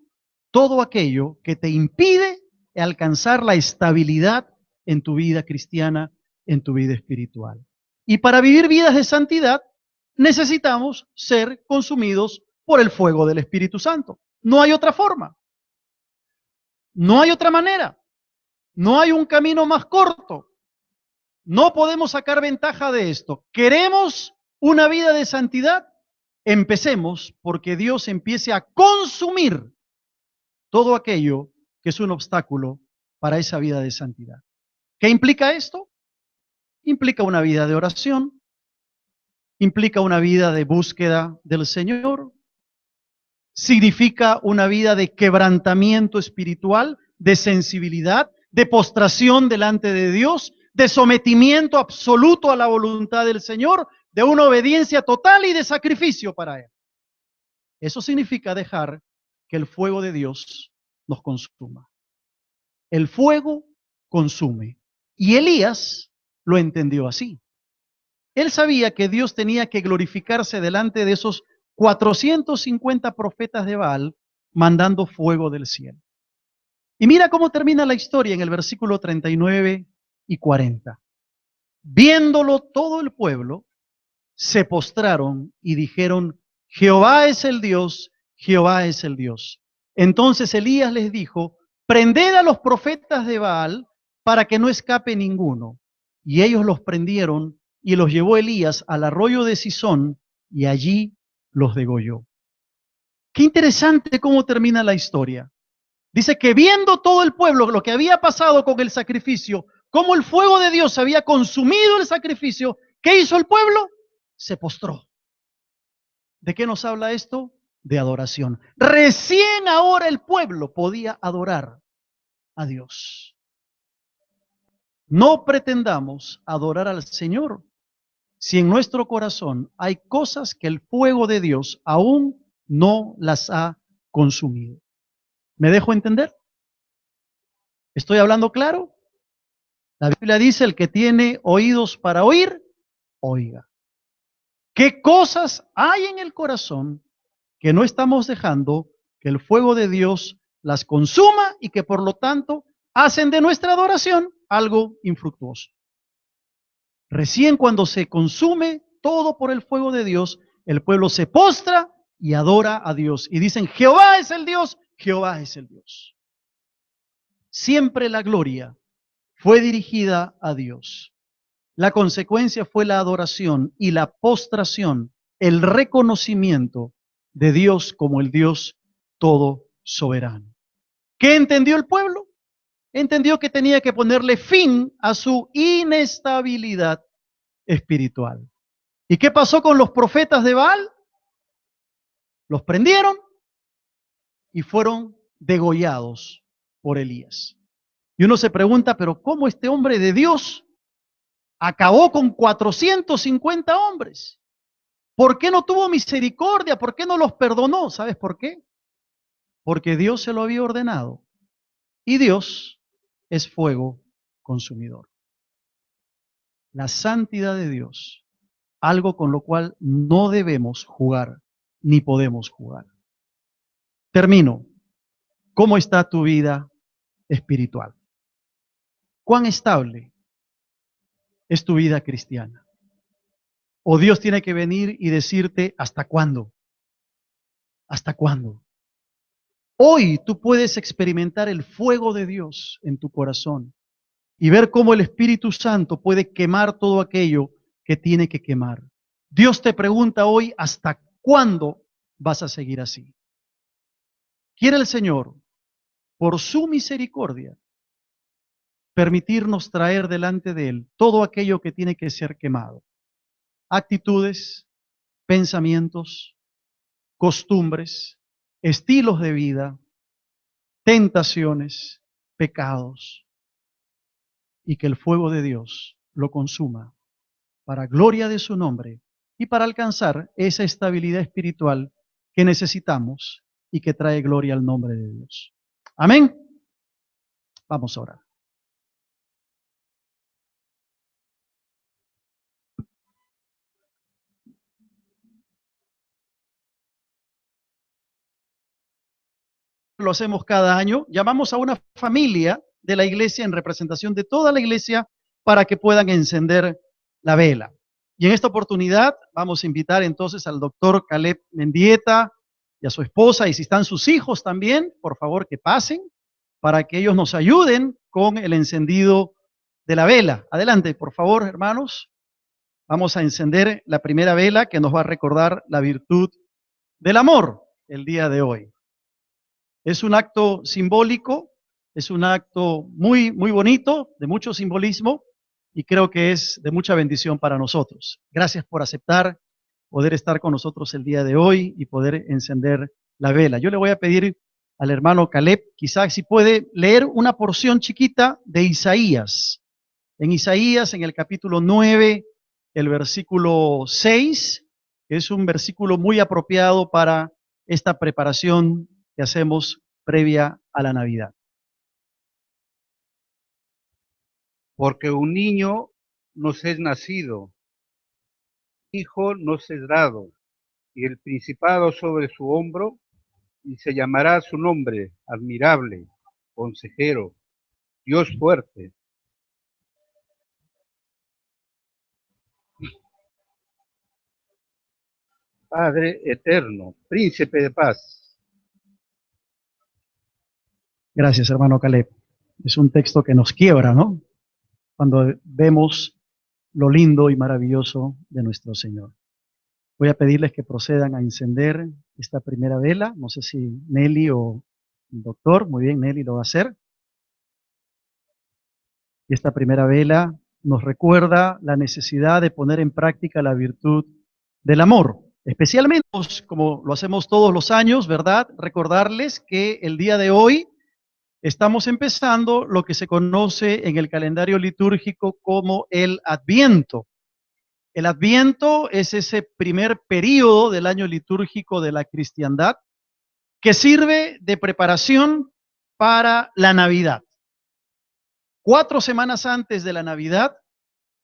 todo aquello que te impide alcanzar la estabilidad en tu vida cristiana, en tu vida espiritual. Y para vivir vidas de santidad, necesitamos ser consumidos por el fuego del Espíritu Santo. No hay otra forma. No hay otra manera. No hay un camino más corto. No podemos sacar ventaja de esto. ¿Queremos una vida de santidad? Empecemos porque Dios empiece a consumir todo aquello que es un obstáculo para esa vida de santidad. ¿Qué implica esto? Implica una vida de oración, implica una vida de búsqueda del Señor, significa una vida de quebrantamiento espiritual, de sensibilidad, de postración delante de Dios, de sometimiento absoluto a la voluntad del Señor, de una obediencia total y de sacrificio para Él. Eso significa dejar que el fuego de Dios nos consuma. El fuego consume. Y Elías lo entendió así. Él sabía que Dios tenía que glorificarse delante de esos 450 profetas de Baal mandando fuego del cielo. Y mira cómo termina la historia en el versículo 39 y 40. Viéndolo todo el pueblo, se postraron y dijeron, Jehová es el Dios, Jehová es el Dios. Entonces Elías les dijo, prended a los profetas de Baal para que no escape ninguno. Y ellos los prendieron y los llevó Elías al arroyo de Sisón y allí los degolló. Qué interesante cómo termina la historia. Dice que viendo todo el pueblo lo que había pasado con el sacrificio, cómo el fuego de Dios había consumido el sacrificio, ¿qué hizo el pueblo? Se postró. ¿De qué nos habla esto? De adoración. Recién ahora el pueblo podía adorar a Dios. No pretendamos adorar al Señor si en nuestro corazón hay cosas que el fuego de Dios aún no las ha consumido. ¿Me dejo entender? ¿Estoy hablando claro? La Biblia dice, el que tiene oídos para oír, oiga. ¿Qué cosas hay en el corazón que no estamos dejando que el fuego de Dios las consuma y que por lo tanto hacen de nuestra adoración algo infructuoso? Recién cuando se consume todo por el fuego de Dios, el pueblo se postra y adora a Dios. Y dicen, Jehová es el Dios, Jehová es el Dios. Siempre la gloria fue dirigida a Dios. La consecuencia fue la adoración y la postración, el reconocimiento de Dios como el Dios todo soberano. ¿Qué entendió el pueblo? Entendió que tenía que ponerle fin a su inestabilidad espiritual. ¿Y qué pasó con los profetas de Baal? Los prendieron y fueron degollados por Elías. Y uno se pregunta, pero ¿cómo este hombre de Dios acabó con 450 hombres? ¿Por qué no tuvo misericordia? ¿Por qué no los perdonó? ¿Sabes por qué? Porque Dios se lo había ordenado. Y Dios es fuego consumidor. La santidad de Dios, algo con lo cual no debemos jugar, ni podemos jugar. Termino. ¿Cómo está tu vida espiritual? ¿Cuán estable es tu vida cristiana? ¿O Dios tiene que venir y decirte, ¿hasta cuándo? ¿Hasta cuándo? Hoy tú puedes experimentar el fuego de Dios en tu corazón y ver cómo el Espíritu Santo puede quemar todo aquello que tiene que quemar. Dios te pregunta hoy, ¿hasta cuándo vas a seguir así? Quiere el Señor, por su misericordia, permitirnos traer delante de Él todo aquello que tiene que ser quemado. Actitudes, pensamientos, costumbres, estilos de vida, tentaciones, pecados, y que el fuego de Dios lo consuma para gloria de su nombre y para alcanzar esa estabilidad espiritual que necesitamos y que trae gloria al nombre de Dios. Amén. Vamos a orar. Lo hacemos cada año. Llamamos a una familia de la iglesia en representación de toda la iglesia para que puedan encender la vela. Y en esta oportunidad vamos a invitar entonces al doctor Caleb Mendieta y a su esposa, y si están sus hijos también, por favor que pasen para que ellos nos ayuden con el encendido de la vela. Adelante, por favor, hermanos. Vamos a encender la primera vela que nos va a recordar la virtud del amor el día de hoy. Es un acto simbólico, es un acto muy, muy bonito, de mucho simbolismo, y creo que es de mucha bendición para nosotros. Gracias por aceptar poder estar con nosotros el día de hoy y poder encender la vela. Yo le voy a pedir al hermano Caleb, quizás si puede leer una porción chiquita de Isaías. En Isaías, en el capítulo 9, el versículo 6, que es un versículo muy apropiado para esta preparación que hacemos previa a la Navidad. Porque un niño nos es nacido, hijo nos es dado, y el principado sobre su hombro, y se llamará su nombre, admirable, consejero, Dios fuerte, Padre eterno, príncipe de paz. Gracias, hermano Caleb. Es un texto que nos quiebra, ¿no? Cuando vemos lo lindo y maravilloso de nuestro Señor. Voy a pedirles que procedan a encender esta primera vela. No sé si Nelly o el doctor. Muy bien, Nelly lo va a hacer. Y esta primera vela nos recuerda la necesidad de poner en práctica la virtud del amor. Especialmente, como lo hacemos todos los años, ¿verdad? Recordarles que el día de hoy estamos empezando lo que se conoce en el calendario litúrgico como el Adviento. El Adviento es ese primer período del año litúrgico de la cristiandad que sirve de preparación para la Navidad. 4 semanas antes de la Navidad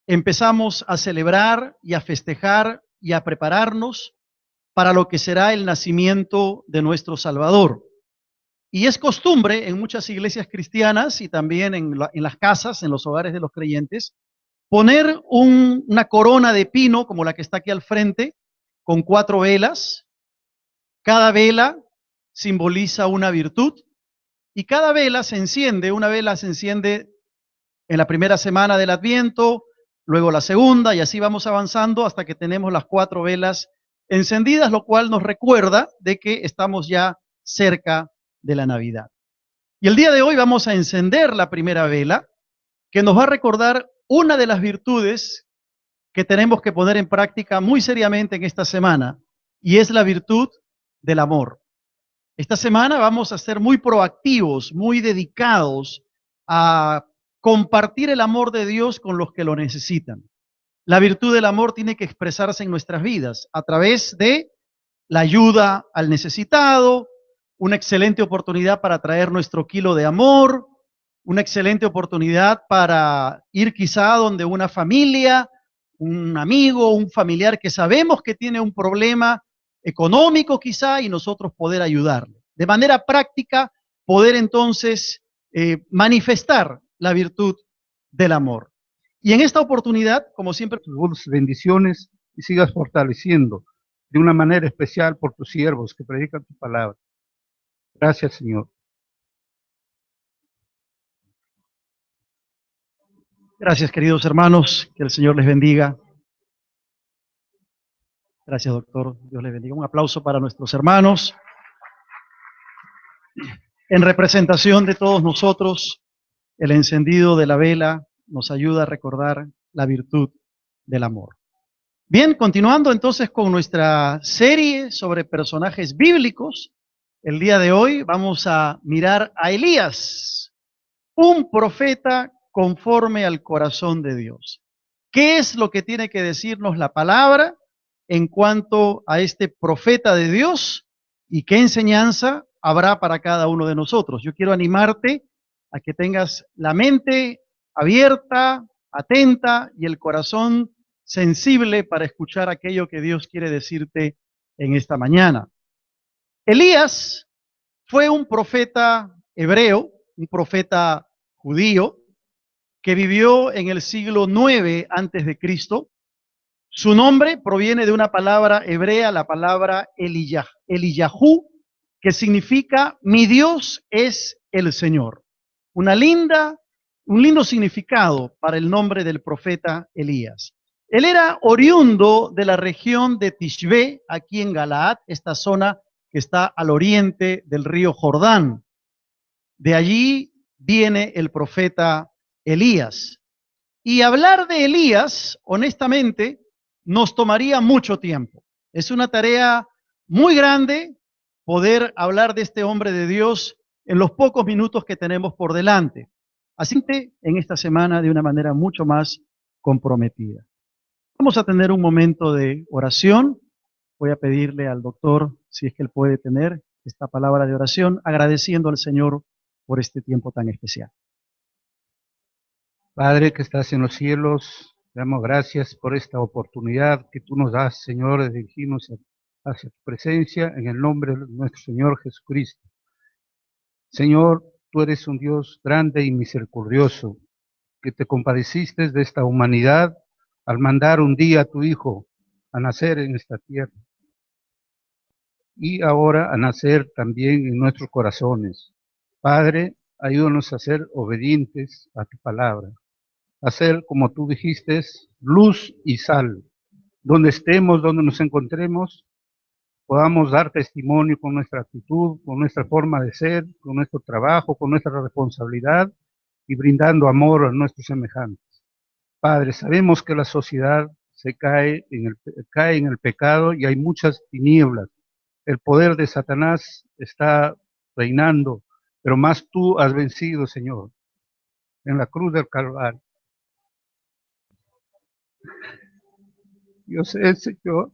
empezamos a celebrar y a festejar y a prepararnos para lo que será el nacimiento de nuestro Salvador. Y es costumbre en muchas iglesias cristianas y también en las casas, en los hogares de los creyentes, poner una corona de pino como la que está aquí al frente, con 4 velas. Cada vela simboliza una virtud y cada vela se enciende. Una vela se enciende en la primera semana del Adviento, luego la segunda, y así vamos avanzando hasta que tenemos las 4 velas encendidas, lo cual nos recuerda de que estamos ya cerca de la Navidad. Y el día de hoy vamos a encender la primera vela, que nos va a recordar una de las virtudes que tenemos que poner en práctica muy seriamente en esta semana, y es la virtud del amor. Esta semana vamos a ser muy proactivos, muy dedicados a compartir el amor de Dios con los que lo necesitan. La virtud del amor tiene que expresarse en nuestras vidas a través de la ayuda al necesitado, una excelente oportunidad para traer nuestro kilo de amor, una excelente oportunidad para ir quizá donde una familia, un amigo, un familiar que sabemos que tiene un problema económico quizá y nosotros poder ayudarle. De manera práctica, poder entonces manifestar la virtud del amor. Y en esta oportunidad, como siempre, Tus dulces bendiciones y sigas fortaleciendo de una manera especial por tus siervos que predican tu palabra. Gracias, Señor. gracias, queridos hermanos, que el Señor les bendiga. Gracias, doctor. Dios le bendiga. Un aplauso para nuestros hermanos. En representación de todos nosotros, el encendido de la vela nos ayuda a recordar la virtud del amor. Bien, continuando entonces con nuestra serie sobre personajes bíblicos, el día de hoy vamos a mirar a Elías, un profeta conforme al corazón de Dios. ¿Qué es lo que tiene que decirnos la palabra en cuanto a este profeta de Dios y qué enseñanza habrá para cada uno de nosotros? Yo quiero animarte a que tengas la mente abierta, atenta y el corazón sensible para escuchar aquello que Dios quiere decirte en esta mañana. Elías fue un profeta hebreo, un profeta judío, que vivió en el siglo 9 antes de Cristo. Su nombre proviene de una palabra hebrea, la palabra Eliyahu, que significa mi Dios es el Señor. Un lindo significado para el nombre del profeta Elías. Él era oriundo de la región de Tishbe, aquí en Galaad, esta zona que está al oriente del río Jordán. De allí viene el profeta Elías. Y hablar de Elías, honestamente, nos tomaría mucho tiempo. Es una tarea muy grande poder hablar de este hombre de Dios en los pocos minutos que tenemos por delante. Así que en esta semana de una manera mucho más comprometida. Vamos a tener un momento de oración. Voy a pedirle al doctor, si es que él puede tener esta palabra de oración, agradeciendo al Señor por este tiempo tan especial. Padre que estás en los cielos, te damos gracias por esta oportunidad que tú nos das, Señor, de dirigirnos hacia tu presencia en el nombre de nuestro Señor Jesucristo. Señor, tú eres un Dios grande y misericordioso, que te compadeciste de esta humanidad al mandar un día a tu Hijo a nacer en esta tierra y ahora a nacer también en nuestros corazones. Padre, ayúdanos a ser obedientes a tu palabra, a ser, como tú dijiste, luz y sal. Donde estemos, donde nos encontremos, podamos dar testimonio con nuestra actitud, con nuestra forma de ser, con nuestro trabajo, con nuestra responsabilidad y brindando amor a nuestros semejantes. Padre, sabemos que la sociedad cae en el pecado y hay muchas tinieblas. El poder de Satanás está reinando, pero más tú has vencido, Señor, en la cruz del Calvario. Yo sé, Señor,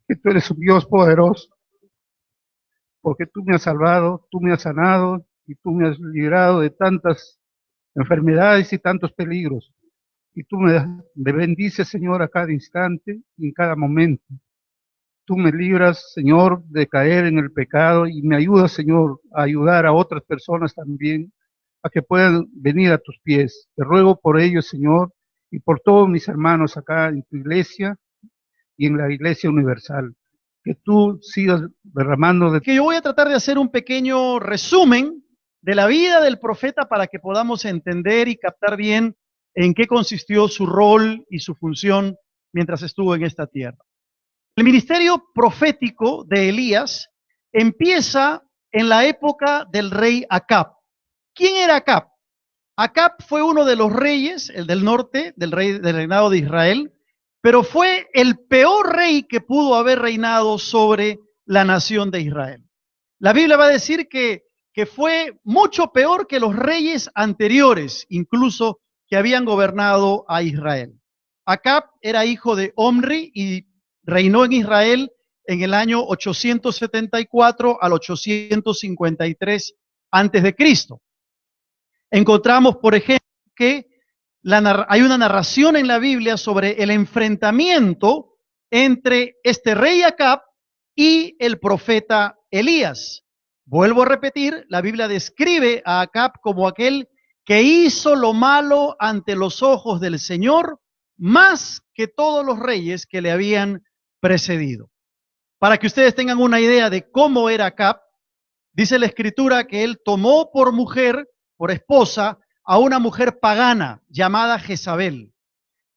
que tú eres un Dios poderoso, porque tú me has salvado, tú me has sanado y tú me has librado de tantas enfermedades y tantos peligros. Y tú me bendices, Señor, a cada instante y en cada momento. Tú me libras, Señor, de caer en el pecado y me ayudas, Señor, a ayudar a otras personas también a que puedan venir a tus pies. Te ruego por ellos, Señor, y por todos mis hermanos acá en tu iglesia y en la Iglesia Universal, que tú sigas derramando de... Que yo voy a tratar de hacer un pequeño resumen de la vida del profeta para que podamos entender y captar bien en qué consistió su rol y su función mientras estuvo en esta tierra. El ministerio profético de Elías empieza en la época del rey Acab. ¿Quién era Acab? Acab fue uno de los reyes, el del norte, del reinado de Israel, pero fue el peor rey que pudo haber reinado sobre la nación de Israel. La Biblia va a decir que fue mucho peor que los reyes anteriores, incluso que habían gobernado a Israel. Acab era hijo de Omri y reinó en Israel en el año 874 al 853 antes de Cristo. Encontramos, por ejemplo, que hay una narración en la Biblia sobre el enfrentamiento entre este rey Acab y el profeta Elías. Vuelvo a repetir, la Biblia describe a Acab como aquel que hizo lo malo ante los ojos del Señor, más que todos los reyes que le habían precedido. Para que ustedes tengan una idea de cómo era Acab, dice la Escritura que él tomó por mujer, por esposa, a una mujer pagana llamada Jezabel.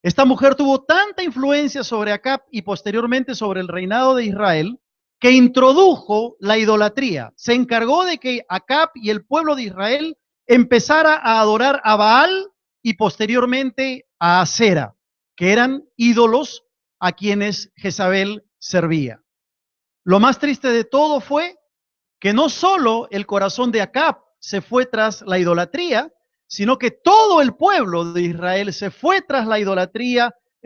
Esta mujer tuvo tanta influencia sobre Acab y posteriormente sobre el reinado de Israel que introdujo la idolatría. Se encargó de que Acab y el pueblo de Israel empezara a adorar a Baal y posteriormente a Asera, que eran ídolos a quienes Jezabel servía. Lo más triste de todo fue que no solo el corazón de Acab se fue tras la idolatría, sino que todo el pueblo de Israel se fue tras la idolatría